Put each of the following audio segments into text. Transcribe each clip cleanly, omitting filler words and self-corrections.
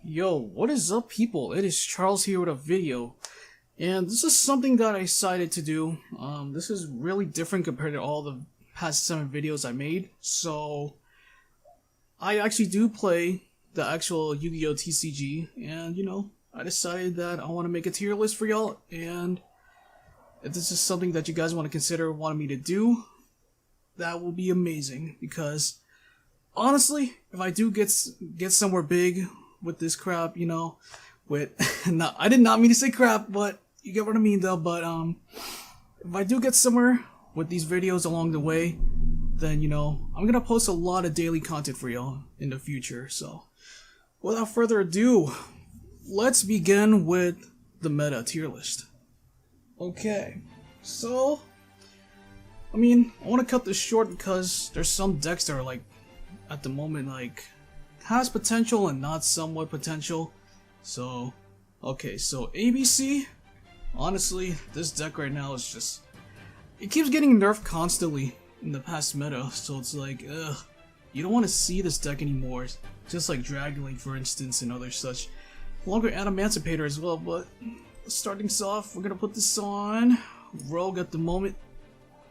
Yo, what is up people? It is Charles here with a video. And this is something that I decided to do. This is really different compared to all the past 7 videos I made. So, I actually do play the actual Yu-Gi-Oh TCG. And, you know, I decided that I want to make a tier list for y'all. And if this is something that you guys want to consider wanting me to do, that will be amazing. Because, honestly, if I do get somewhere big with this crap, you know, with no, I did not mean to say crap, but you get what I mean though. But if I do get somewhere with these videos along the way, then you know I'm gonna post a lot of daily content for y'all in the future. So without further ado, let's begin with the meta tier list. Okay, so I mean I want to cut this short because there's some decks that are like at the moment like has potential and not somewhat potential. So, okay, so ABC, honestly, this deck right now is just, it keeps getting nerfed constantly in the past meta, so it's like, ugh, you don't want to see this deck anymore. Just like Dragon Link, for instance, and other such. Longer Emancipator as well, but starting off, we're gonna put this on Rogue at the moment,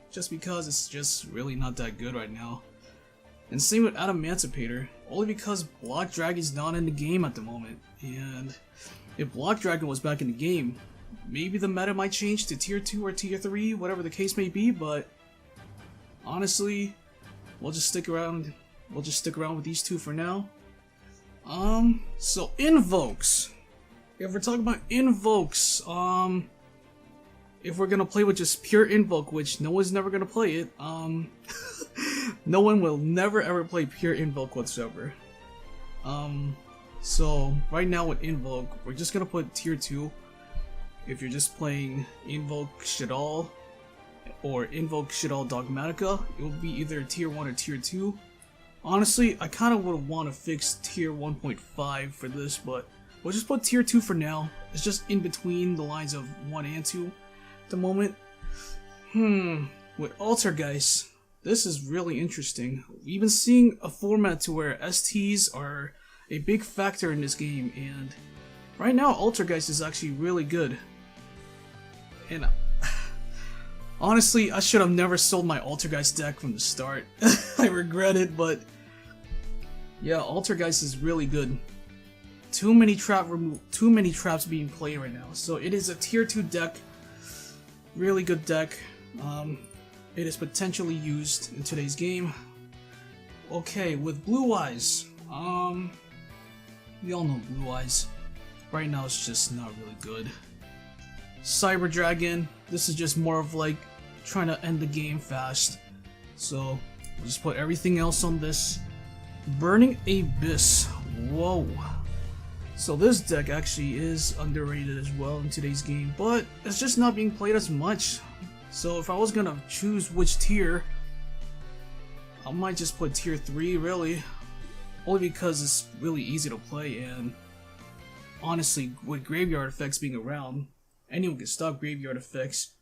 just because it's just really not that good right now. And same with Emancipator, only because Block Dragon's not in the game at the moment. And if Block Dragon was back in the game, maybe the meta might change to tier 2 or tier 3, whatever the case may be, but honestly, we'll just stick around with these two for now. So invokes. If we're talking about invokes, if we're gonna play with just pure invoke, which no one's never gonna play it, no one will never ever play pure invoke whatsoever. So right now with invoke, we're just gonna put tier 2. If you're just playing invoke Judai or invoke Judai Dogmatica, it will be either tier 1 or tier 2. Honestly, I kind of would want to fix tier 1.5 for this, but we'll just put tier 2 for now. It's just in between the lines of 1 and 2 at the moment. With Altergeist, this is really interesting. We've been seeing a format to where STs are a big factor in this game, and right now Altergeist is actually really good. And honestly, I should have never sold my Altergeist deck from the start. I regret it, but yeah, Altergeist is really good. Too many traps being played right now. So it is a tier 2 deck. Really good deck. It is potentially used in today's game. Okay, with Blue Eyes, we all know Blue Eyes. Right now it's just not really good. Cyber Dragon, this is just more of like trying to end the game fast. So we'll just put everything else on this. Burning Abyss, whoa. So this deck actually is underrated as well in today's game, but it's just not being played as much. So if I was gonna choose which tier, I might just put tier 3 really, only because it's really easy to play, and honestly with graveyard effects being around, anyone can stop graveyard effects.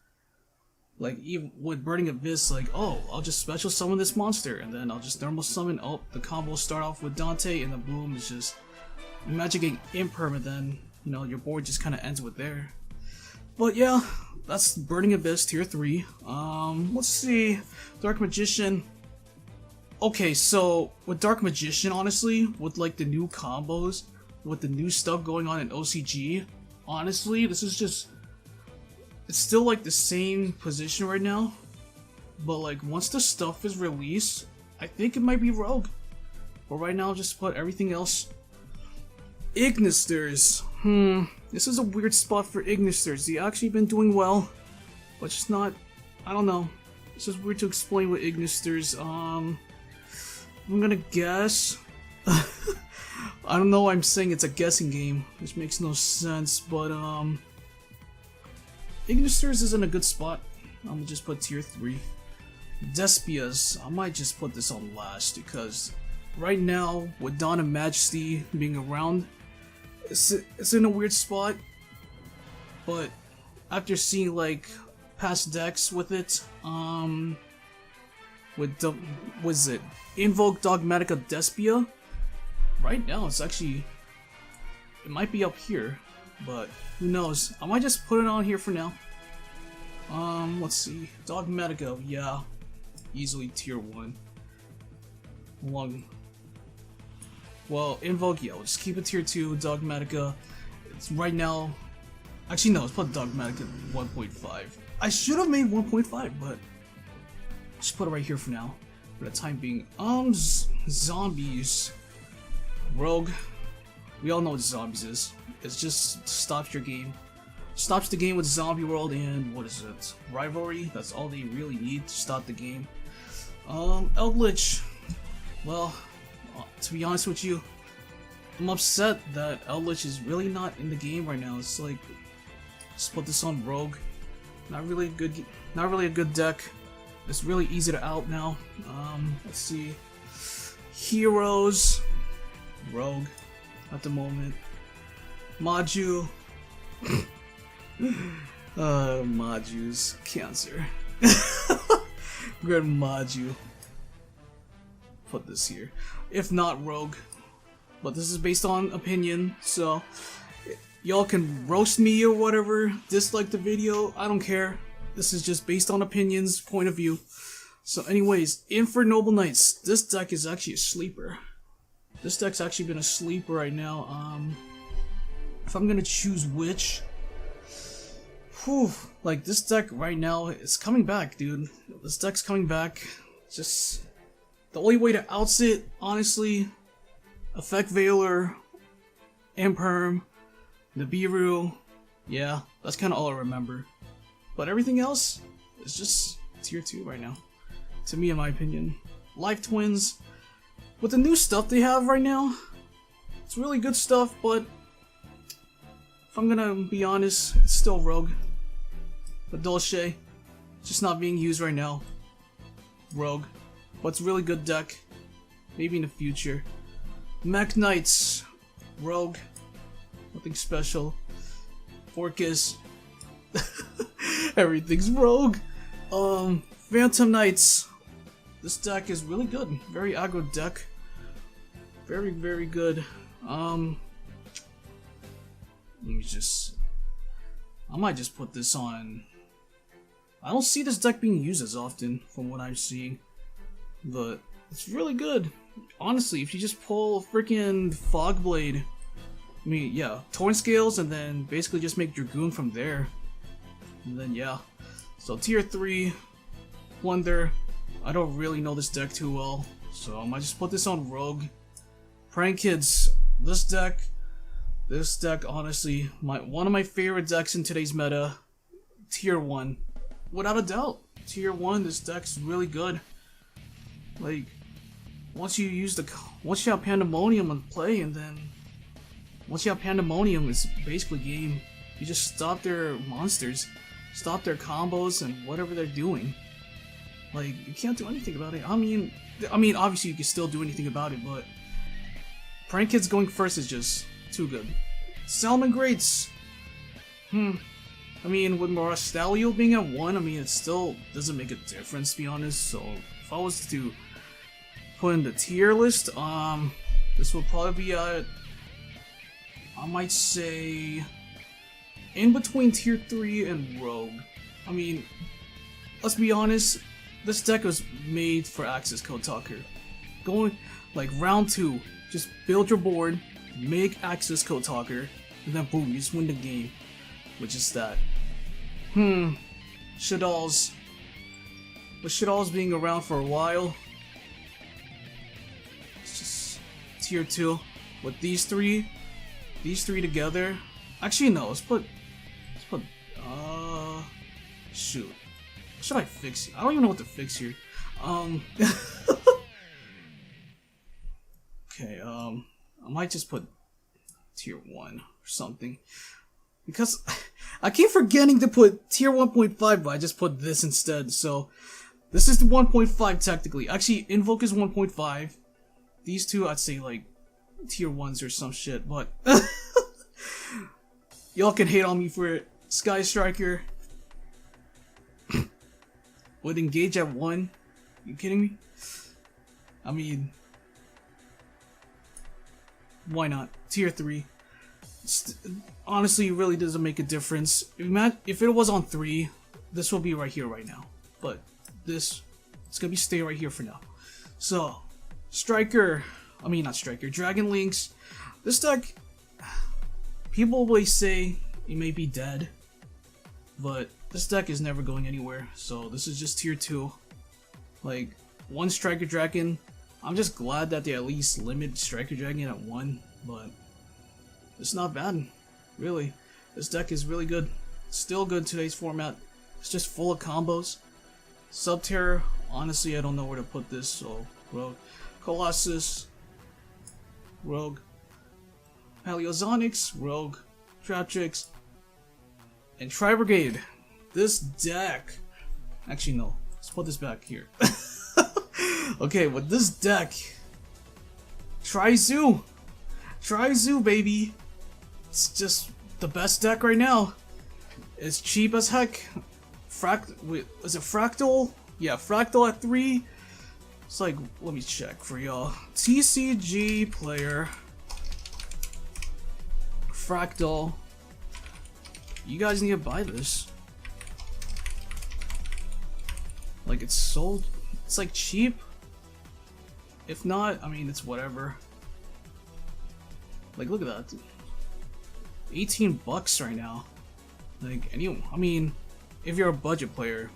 Like even with Burning Abyss, like, oh, I'll just special summon this monster and then I'll just normal summon, oh, the combo will start off with Dante and then boom, it's just imagine getting imperma, then you know your board just kind of ends with there. But yeah, that's Burning Abyss tier 3. Let's see, Dark Magician. Okay, so with Dark Magician, honestly, with like the new combos, with the new stuff going on in OCG, honestly, this is just, it's still like the same position right now, but like once the stuff is released, I think it might be Rogue. But right now, just put everything else. Ignisters. This is a weird spot for Ignisters. They actually been doing well, but just not, I don't know. It's just weird to explain with Ignisters. I'm gonna guess. I don't know why I'm saying it's a guessing game, which makes no sense, but Ignisters is in a good spot. I'm gonna just put tier 3. Despias, I might just put this on last because right now with Dawn of Majesty being around, it's in a weird spot, but after seeing like past decks with it, with was it Invoke Dogmatica Despia, right now it's actually it might be up here, but who knows? I might just put it on here for now. Let's see. Dogmatica, yeah. Easily tier 1. Well, Invoke, yeah, we'll just keep it tier 2. Dogmatica, it's right now. Actually, no, let's put Dogmatica 1.5. I should have made 1.5, but just put it right here for now. For the time being. Zombies. Rogue. We all know what zombies is. It just stops your game. Stops the game with Zombie World and what is it? Rivalry. That's all they really need to stop the game. Eldritch. Well, to be honest with you, I'm upset that Eldritch is really not in the game right now. It's like, just put this on Rogue. Not really a good deck. It's really easy to out now. Let's see. Heroes. Rogue. At the moment. Maju. Maju's cancer. Good Maju. Put this here. If not Rogue. But this is based on opinion, so y'all can roast me or whatever, dislike the video, I don't care. This is just based on opinions, point of view. So anyways, in for Noble Knights, this deck is actually a sleeper. This deck's actually been a sleeper right now. If I'm gonna choose which, like this deck right now is coming back, dude. This deck's coming back. Just the only way to outs it, honestly, Effect Veiler, Imperm, Nibiru, yeah, that's kind of all I remember. But everything else is just tier 2 right now, to me in my opinion. Life Twins, with the new stuff they have right now, it's really good stuff, but if I'm gonna be honest, it's still Rogue. But Dolce, just not being used right now. Rogue, but it's a really good deck, maybe in the future. Mech Knights, Rogue, nothing special. Orcus, everything's Rogue. Phantom Knights, this deck is really good, very aggro deck, very good. Let me just, I might just put this on. I don't see this deck being used as often from what I'm seeing, but it's really good. Honestly, if you just pull a freaking Fogblade, I mean, yeah, Torn Scales, and then basically just make Dragoon from there. And then, yeah. So, tier 3, Plunder. I don't really know this deck too well, so I might just put this on Rogue. Prank Kids, this deck, honestly, one of my favorite decks in today's meta. Tier 1. Without a doubt. Tier 1, this deck's really good. Like, once you have Pandemonium on play, and then once you have Pandemonium, it's basically game. You just stop their monsters, stop their combos and whatever they're doing. Like, you can't do anything about it. I mean, obviously you can still do anything about it, but Prank Kids going first is just too good. Salmon Greats. I mean, with Morastalio being at 1, I mean, it still doesn't make a difference, to be honest. So, if I was to put in the tier list, this will probably be at, I might say, in between tier 3 and Rogue. I mean, let's be honest, this deck was made for Accesscode Talker. Going, like, round 2, just build your board, make Accesscode Talker, and then boom, you just win the game. Which is that. Shaddolls. With Shaddolls being around for a while, it's just tier 2. With these three together. Actually, no, let's put, shoot. What should I fix here? I don't even know what to fix here. Okay, I might just put tier 1 or something. Because I keep forgetting to put tier 1.5, but I just put this instead. So this is the 1.5 technically. Actually, Invoke is 1.5. These two, I'd say like tier 1s or some shit, but y'all can hate on me for it. Sky Striker would engage at 1. You kidding me? I mean, why not? Tier 3. honestly, it really doesn't make a difference. If it was on 3, this will be right here right now. But it's gonna be stay right here for now. So, Dragon Links. This deck, people always say it may be dead, but this deck is never going anywhere. So this is just tier 2. Like, 1 Striker Dragon. I'm just glad that they at least limit Striker Dragon at 1, but it's not bad, really. This deck is really good. Still good in today's format. It's just full of combos. Subterror, honestly, I don't know where to put this, so Rogue. Colossus, Rogue. Paleozonics, Rogue. Traptrix, and Tri-Brigade. This deck... Actually, no. Let's put this back here. Okay, with this deck... Tri-Zoo, baby! It's just the best deck right now. It's cheap as heck. Wait, is it Fractal? Yeah, Fractal at 3. It's like, let me check for y'all. TCG player. Fractal. You guys need to buy this. Like, it's like cheap. If not, I mean, it's whatever. Like, look at that. 18 bucks right now. Like, I mean, if you're a budget player,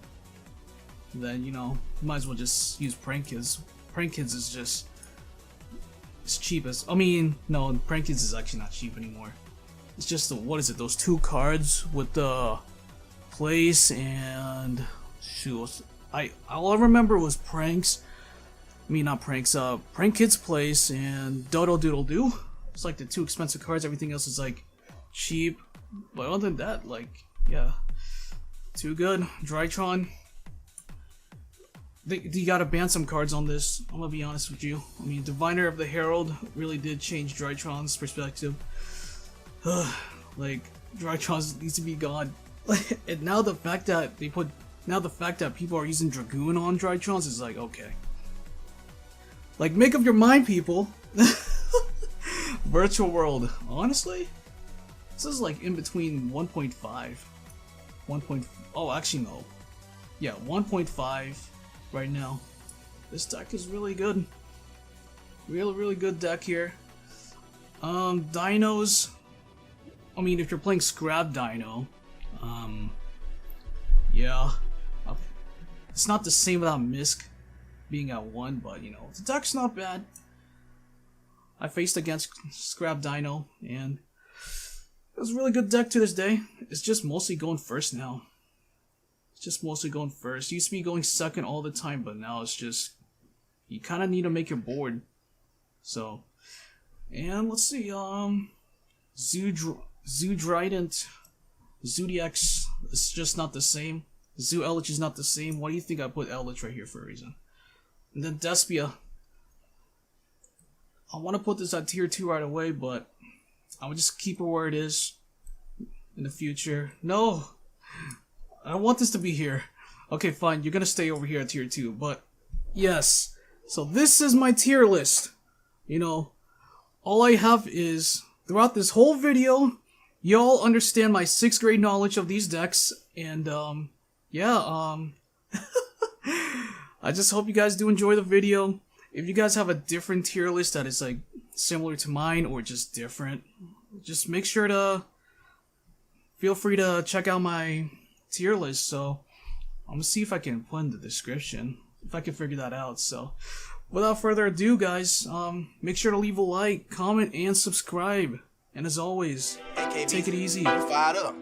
then, you know, you might as well just use Prank Kids. Prank Kids is just as cheap as, I mean, no, Prank Kids is actually not cheap anymore. It's just the, what is it, those 2 cards with the place and, shoot, all I remember was Pranks. I mean, not Pranks, Prank Kids Place and Dodo Doodle Doo. It's like the 2 expensive cards, everything else is like cheap. But other than that, like, yeah, too good. Drytron. You gotta ban some cards on this, I'm gonna be honest with you. I mean, Diviner of the Herald really did change Drytron's perspective. Like, Drytron needs to be gone. And now the fact that people are using Dragoon on Drytrons is like, okay. Like, make up your mind, people. Virtual World, honestly, this is like in between 1.5, oh, actually no, yeah, 1.5 right now. This deck is really good, really good deck here. Dinos, I mean, if you're playing Scrap Dino, yeah, it's not the same without Misk being at 1, but you know, the deck's not bad. I faced against Scrap Dino, and it was a really good deck to this day. It's just mostly going first now. It's just mostly going first. It used to be going second all the time, but now it's just, you kind of need to make your board. So, and let's see, Zoodrident, Zodiacs is just not the same. Zoo Eldritch is not the same. Why do you think I put Eldritch right here for a reason? And then Despia. I want to put this at tier 2 right away, but I would just keep it where it is in the future. No! I don't want this to be here. Okay, fine, you're gonna stay over here at tier 2, but yes. So this is my tier list. You know, all I have is, throughout this whole video, y'all understand my 6th grade knowledge of these decks, and yeah, I just hope you guys do enjoy the video. If you guys have a different tier list that is like similar to mine or just different, just make sure to feel free to check out my tier list. So I'm gonna see if I can put in the description, if I can figure that out. So without further ado, guys, make sure to leave a like, comment, and subscribe. And as always, take it easy. Fired up.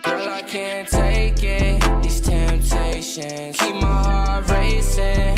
Girl, I can't take it, these temptations keep my heart racing.